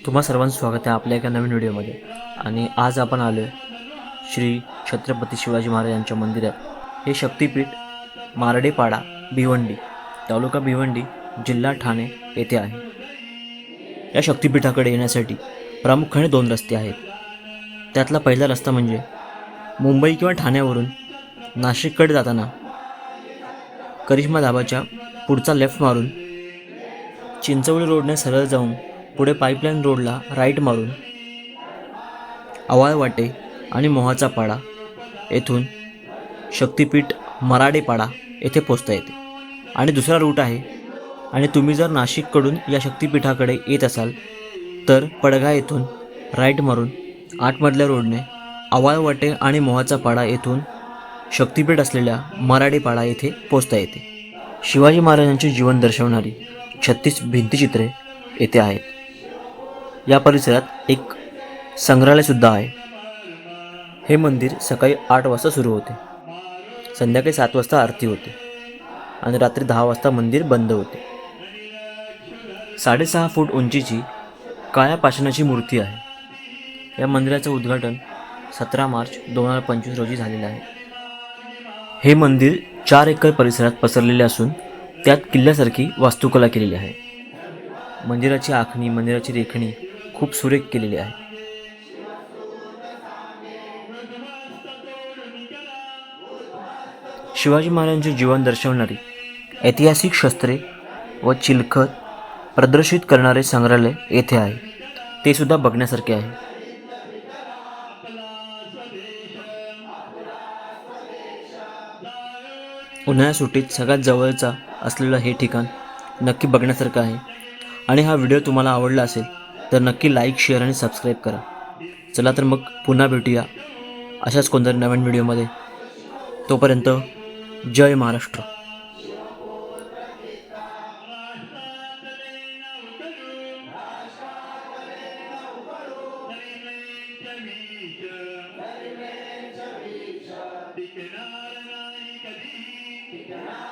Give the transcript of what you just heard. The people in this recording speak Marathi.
तुम्हा सर्वांचं स्वागत आहे आपल्या एका नवीन व्हिडिओमध्ये. आणि आज आपण आलो श्री छत्रपती शिवाजी महाराज यांच्या मंदिरात. हे शक्तिपीठ मारडेपाडा, भिवंडी, तालुका भिवंडी, जिल्हा ठाणे येथे आहे. या शक्तिपीठाकडे येण्यासाठी प्रामुख्याने 2 रस्ते आहेत. त्यातला पहिला रस्ता म्हणजे मुंबई किंवा ठाण्यावरून नाशिककडे जाताना करिश्मा धाबाच्या पुढचा लेफ्ट मारून चिंचवली रोडने सरळ जाऊन पुढे पाईपलाईन रोडला राईट मारून आवाळवाटे आणि मोहाचा पाडा येथून शक्तिपीठ मराडेपाडा येथे पोचता येते. आणि दुसरा रूट आहे. आणि तुम्ही जर नाशिककडून या शक्तिपीठाकडे येत असाल तर पडघा येथून राईट मारून 8 मधल्या रोडने आवाळवाटे आणि मोहाचा पाडा येथून शक्तिपीठ असलेल्या मराडेपाडा येथे पोचता येते. शिवाजी महाराजांचे जीवन दर्शवणारी 36 भिंतचित्रे येथे आहेत. या परिसरात एक संग्रहालयसुद्धा आहे. हे मंदिर सकाळी 8 वाजता सुरू होते, संध्याकाळी 7 वाजता आरती होते आणि रात्री 10 वाजता मंदिर बंद होते. 6.5 फूट उंचीची काळ्या पाषाणाची मूर्ती आहे. या मंदिराचं उद्घाटन 17 मार्च 2025 रोजी झालेलं आहे. हे मंदिर 4 एकर परिसरात पसरलेले असून त्यात किल्ल्यासारखी वास्तुकला केलेली आहे. मंदिराची आखणी, मंदिराची रेखणी खूप सुरेख केलेली आहे. शिवाजी महाराजांचे जीवन दर्शवणारी ऐतिहासिक शस्त्रे व चिलखत प्रदर्शित करणारे संग्रहालय येथे आहे. ते सुद्धा बघण्यासारखे आहे. उन्हाळ्या सुट्टीत सगळ्यात जवळचा असलेलं हे ठिकाण नक्की बघण्यासारखं आहे. आणि हा व्हिडिओ तुम्हाला आवडला असेल तर नक्की लाईक, शेअर आणि सबस्क्राईब करा. चला तर मग पुन्हा भेटूया अशाच कोणत्या नवीन व्हिडिओमध्ये. तोपर्यंत जय महाराष्ट्र. टिकणार नाही कधी.